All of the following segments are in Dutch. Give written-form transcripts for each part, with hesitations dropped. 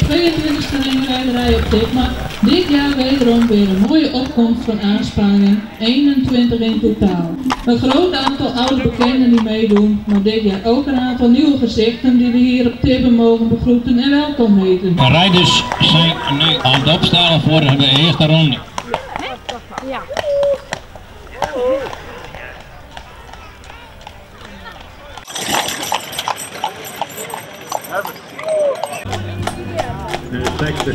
22e ringrijderij op Tikma. Dit jaar wederom weer een mooie opkomst van aanspanningen, 21 in totaal. Een groot aantal oude bekenden die meedoen, maar dit jaar ook een aantal nieuwe gezichten die we hier op Tibben mogen begroeten en welkom heten. De rijders zijn nu aan het opstellen voor de eerste ronde. Ja. De sexte.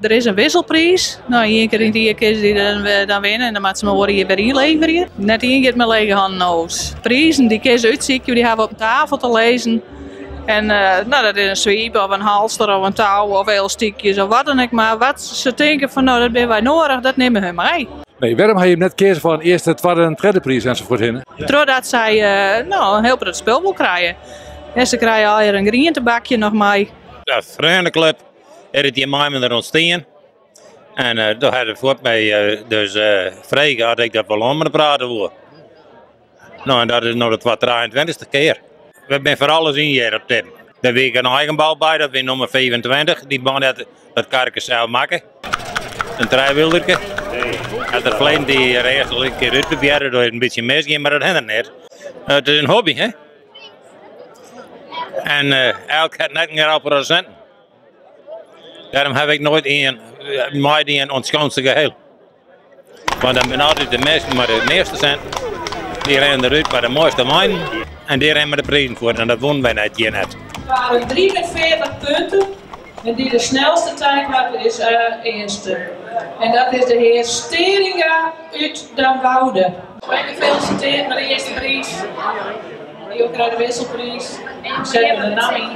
Er is een wisselprijs. Nou, één keer in die keer die dan winnen en dan moeten ze maar worden hier weer inleveren. Net één keer met lege handen. Prijzen die kun je uitzieken, die hebben we op tafel te lezen. En nou, dat is een sweep of een halster of een touw of elastiekjes of wat dan ook. Maar wat ze denken van nou, dat ben wij nodig, dat nemen we mee. Nee, waarom heb je hem net kiezen voor een eerste, tweede en derde prijs enzovoort in? Doordat zij nou, een heel breed spel wil krijgen. En ze krijgen al een grientebakje nog mee. De vriendenclub heeft die mij met ons staan. En daar had ik voor mij dus vragen had ik dat wel om te praten voor. Nou, en dat is nog de 23e keer. We zijn voor alles in hier op dit. Daar heb ik een eigen bal bij, dat is nummer 25. Die baan dat kan ik zelf maken. Een drijwilderke. Het er vleien die eerst een keer uitproberen door een beetje misgaan, maar dat hindert niet. Het is een hobby, hè? En elk had net een 0%. Daarom heb ik nooit een onschuldige geheel. Want dan ben altijd de meeste, maar de meeste zijn. Die rennen eruit met de mooiste wijn. En die rennen de prijzen voor. En dat wonnen wij net hier net. Er waren 43 punten. En die de snelste tijd had is eerste. En dat is de heer Steringa uit Damwoude. Gefeliciteerd met de eerste prijs. Die ook krijgt de wisselprijs. Zet er de naam in.